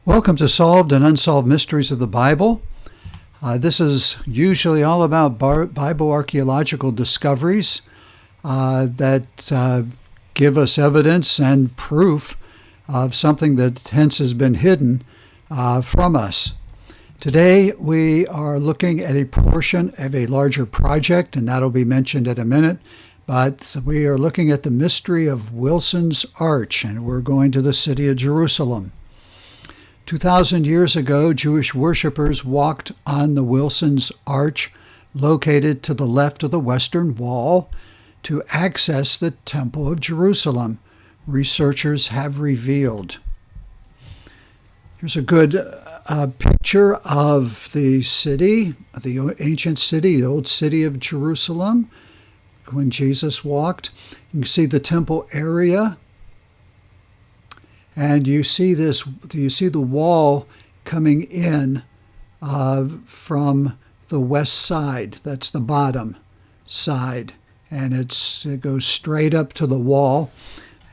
Welcome to Solved and Unsolved Mysteries of the Bible. This is usually all about Bible archaeological discoveries that give us evidence and proof of something that hence has been hidden from us. Today we are looking at a portion of a larger project, and that'll be mentioned in a minute. But we are looking at the mystery of Wilson's Arch, and we're going to the city of Jerusalem. 2,000 years ago, Jewish worshippers walked on the Wilson's Arch, located to the left of the Western Wall, to access the Temple of Jerusalem, researchers have revealed. Here's a good picture of the city, the ancient city, the old city of Jerusalem, when Jesus walked. You can see the temple area. And you see the wall coming in from the west side. That's the bottom side. And it goes straight up to the wall.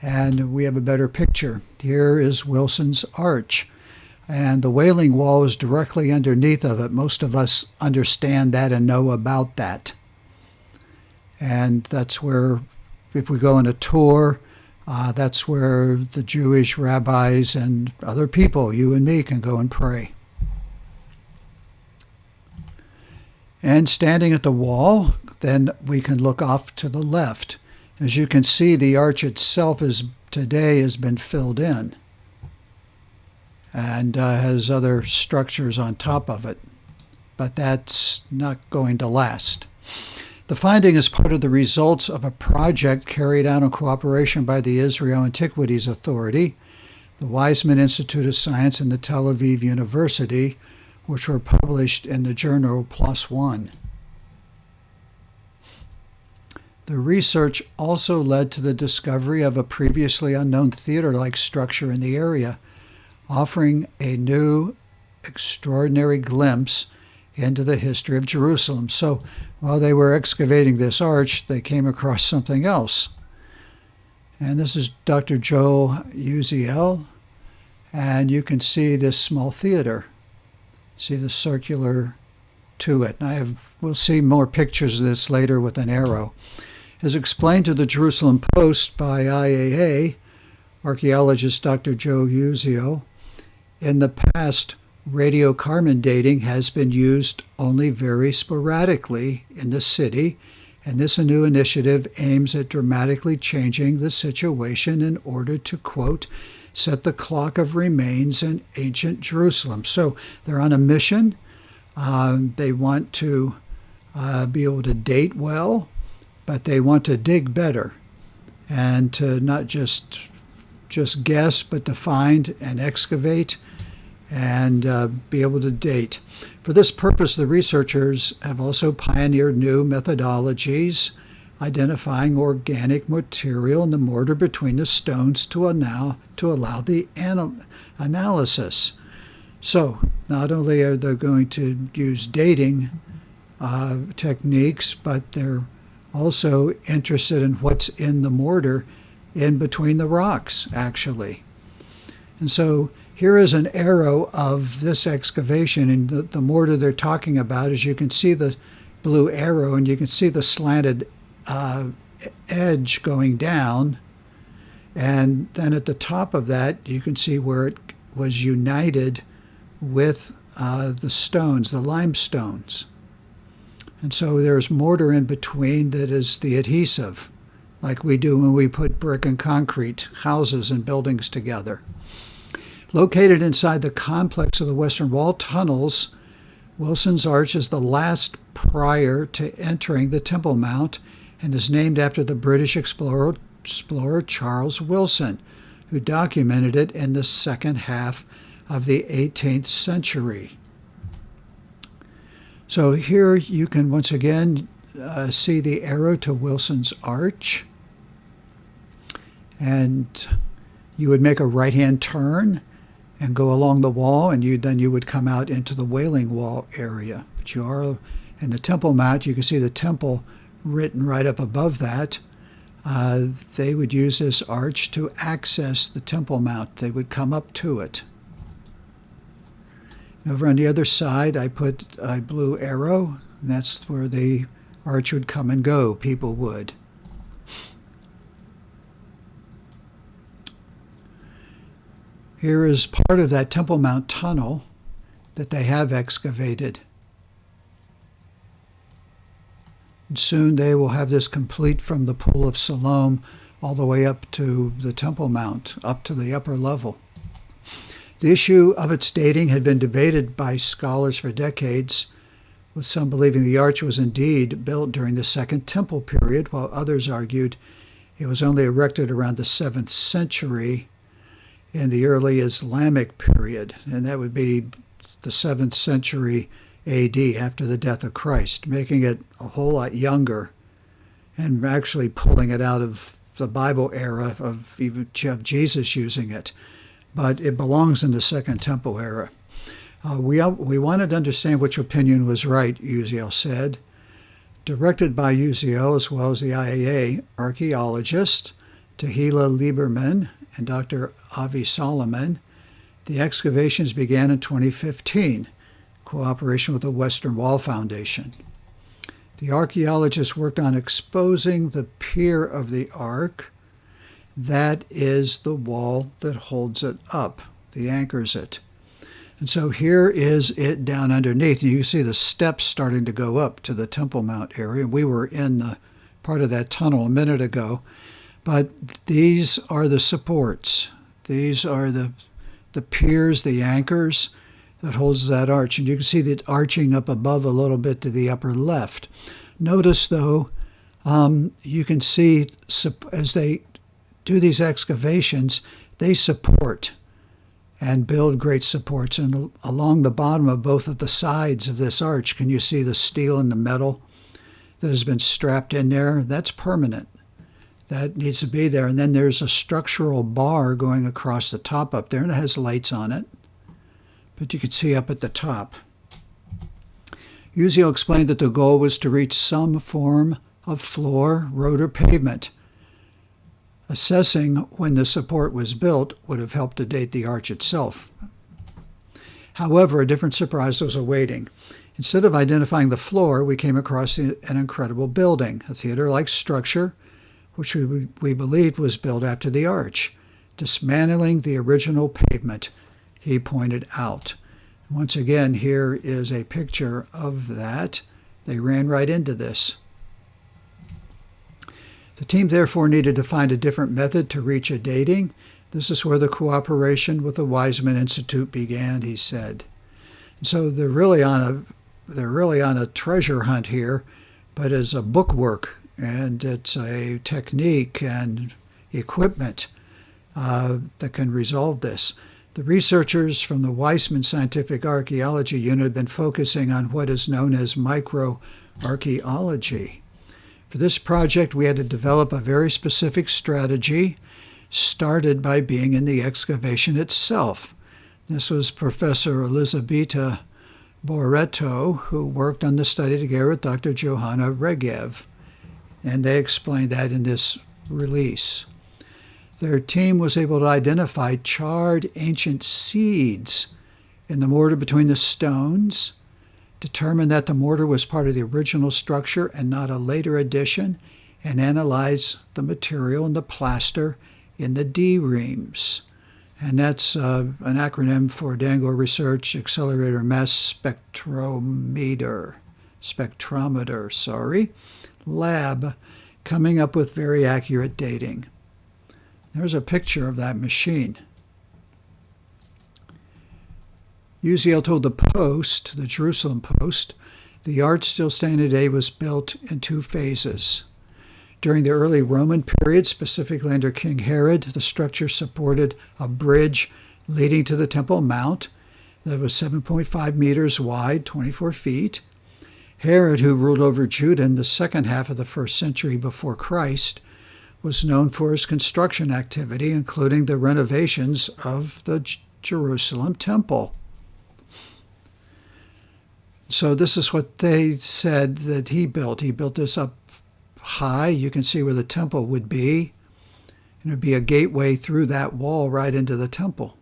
And we have a better picture. Here is Wilson's Arch. And the Wailing Wall is directly underneath of it. Most of us understand that and know about that. And that's where, if we go on a tour, that's where the Jewish rabbis and other people, you and me, can go and pray. And standing at the wall, then we can look off to the left. As you can see, the arch itself today has been filled in and has other structures on top of it. But that's not going to last. The finding is part of the results of a project carried out in cooperation by the Israel Antiquities Authority, the Weizmann Institute of Science, and the Tel Aviv University, which were published in the journal PLOS ONE. The research also led to the discovery of a previously unknown theater-like structure in the area, offering a new, extraordinary glimpse into the history of Jerusalem. So while they were excavating this arch, they came across something else. And this is Dr. Joe Uziel, and you can see this small theater. See the circular to it. And we'll see more pictures of this later with an arrow. As explained to the Jerusalem Post by IAA, archaeologist Dr. Joe Uziel, in the past, radiocarbon dating has been used only very sporadically in the city, and this new initiative aims at dramatically changing the situation in order to, quote, set the clock of remains in ancient Jerusalem. So they're on a mission. They want to be able to date well, but they want to dig better and to not just guess, but to find and excavate and be able to date. For this purpose, the researchers have also pioneered new methodologies, identifying organic material in the mortar between the stones to allow the analysis. So not only are they going to use dating techniques, but they're also interested in what's in the mortar in between the rocks, actually. And so here is an arrow of this excavation, and the mortar they're talking about is, you can see the blue arrow, and you can see the slanted edge going down. And then at the top of that, you can see where it was united with the stones, the limestones. And so there's mortar in between that is the adhesive, like we do when we put brick and concrete houses and buildings together. Located inside the complex of the Western Wall tunnels, Wilson's Arch is the last prior to entering the Temple Mount and is named after the British explorer Charles Wilson, who documented it in the second half of the 18th century. So here you can once again see the arrow to Wilson's Arch, and you would make a right-hand turn and go along the wall, and then you would come out into the Wailing Wall area. But you are in the Temple Mount. You can see the temple written right up above that. They would use this arch to access the Temple Mount. They would come up to it. And over on the other side, I put a blue arrow, and that's where the arch would come and go. People would. Here is part of that Temple Mount tunnel that they have excavated. And soon they will have this complete from the Pool of Siloam all the way up to the Temple Mount, up to the upper level. The issue of its dating had been debated by scholars for decades, with some believing the arch was indeed built during the Second Temple period, while others argued it was only erected around the 7th century in the early Islamic period, and that would be the 7th century AD, after the death of Christ, making it a whole lot younger and actually pulling it out of the Bible era of Jesus using it. But it belongs in the Second Temple era. We wanted to understand which opinion was right, Uziel said. Directed by Uziel as well as the IAA archaeologist Tehila Lieberman and Dr. Avi Solomon, the excavations began in 2015, cooperation with the Western Wall Foundation. The archaeologists worked on exposing the pier of the ark. That is the wall that holds it up, that anchors it. And so here is it down underneath. You can see the steps starting to go up to the Temple Mount area. We were in the part of that tunnel a minute ago. But these are the supports. These are the piers, the anchors that holds that arch. And you can see that arching up above a little bit to the upper left. Notice, though, you can see as they do these excavations, they support and build great supports. And along the bottom of both of the sides of this arch, can you see the steel and the metal that has been strapped in there? That's permanent. That needs to be there. And then there's a structural bar going across the top up there, and it has lights on it. But you can see up at the top. Uziel explained that the goal was to reach some form of floor, road, or pavement. Assessing when the support was built would have helped to date the arch itself. However, a different surprise was awaiting. Instead of identifying the floor, we came across an incredible building, a theater-like structure, which we believed was built after the arch, dismantling the original pavement, he pointed out. Once again, here is a picture of that. They ran right into this. The team therefore needed to find a different method to reach a dating. This is where the cooperation with the Weizmann Institute began, he said. And so they're really on a treasure hunt here, but it's a bookwork, and it's a technique and equipment that can resolve this. The researchers from the Weizmann Scientific Archaeology Unit have been focusing on what is known as microarchaeology. For this project, we had to develop a very specific strategy, started by being in the excavation itself. This was Professor Elisabetta Boretto, who worked on the study together with Dr. Johanna Regev, and they explained that in this release. Their team was able to identify charred ancient seeds in the mortar between the stones, determine that the mortar was part of the original structure and not a later addition, and analyze the material and the plaster in the D-reams. And that's an acronym for Dango Research Accelerator Mass Spectrometer Lab, coming up with very accurate dating. There's a picture of that machine. Uziel told the Post, the Jerusalem Post, the arch still standing today was built in 2 phases. During the early Roman period, specifically under King Herod, the structure supported a bridge leading to the Temple Mount that was 7.5 meters wide, 24 feet. Herod, who ruled over Judah in the second half of the 1st century before Christ, was known for his construction activity, including the renovations of the Jerusalem temple. So this is what they said that he built. He built this up high. You can see where the temple would be. And it would be a gateway through that wall right into the temple.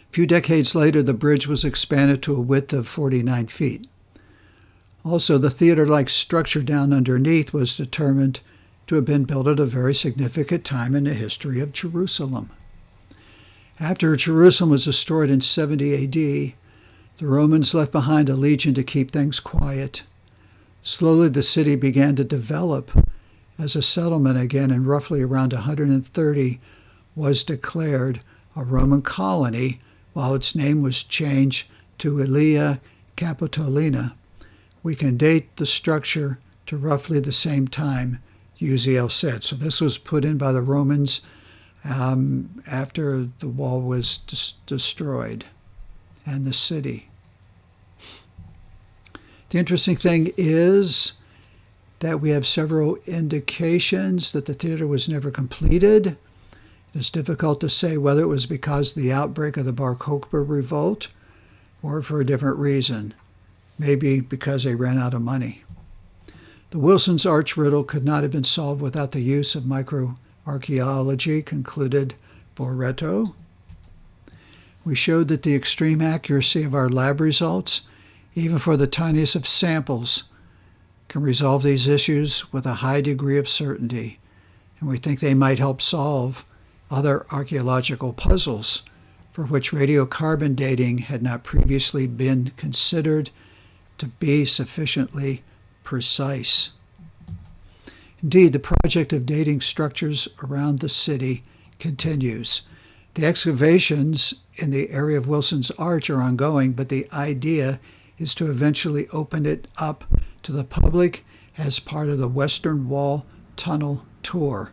A few decades later, the bridge was expanded to a width of 49 feet. Also, the theater-like structure down underneath was determined to have been built at a very significant time in the history of Jerusalem. After Jerusalem was destroyed in 70 AD, the Romans left behind a legion to keep things quiet. Slowly, the city began to develop as a settlement again, and roughly around 130 was declared a Roman colony, while its name was changed to Aelia Capitolina. We can date the structure to roughly the same time Uziel said. So this was put in by the Romans after the wall was destroyed and the city. The interesting thing is that we have several indications that the theater was never completed. It is difficult to say whether it was because of the outbreak of the Bar Kokhba revolt or for a different reason, maybe because they ran out of money. The Wilson's Arch riddle could not have been solved without the use of microarchaeology, concluded Boretto. We showed that the extreme accuracy of our lab results, even for the tiniest of samples, can resolve these issues with a high degree of certainty, and we think they might help solve other archaeological puzzles for which radiocarbon dating had not previously been considered to be sufficiently precise. Indeed, the project of dating structures around the city continues. The excavations in the area of Wilson's Arch are ongoing, but the idea is to eventually open it up to the public as part of the Western Wall Tunnel Tour.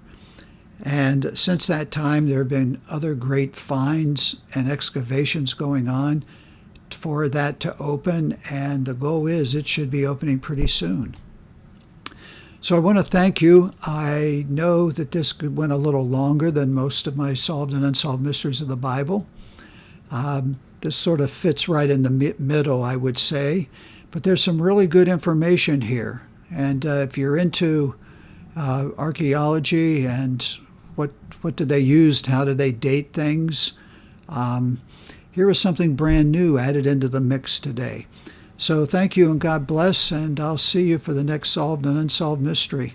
And since that time, there have been other great finds and excavations going on for that to open, and the goal is it should be opening pretty soon. So I want to thank you. I know that this went a little longer than most of my solved and unsolved mysteries of the Bible. This sort of fits right in the middle, I would say. But there's some really good information here. And if you're into archaeology and what did they use, how did they date things, here is something brand new added into the mix today. So thank you and God bless, and I'll see you for the next solved and unsolved mystery.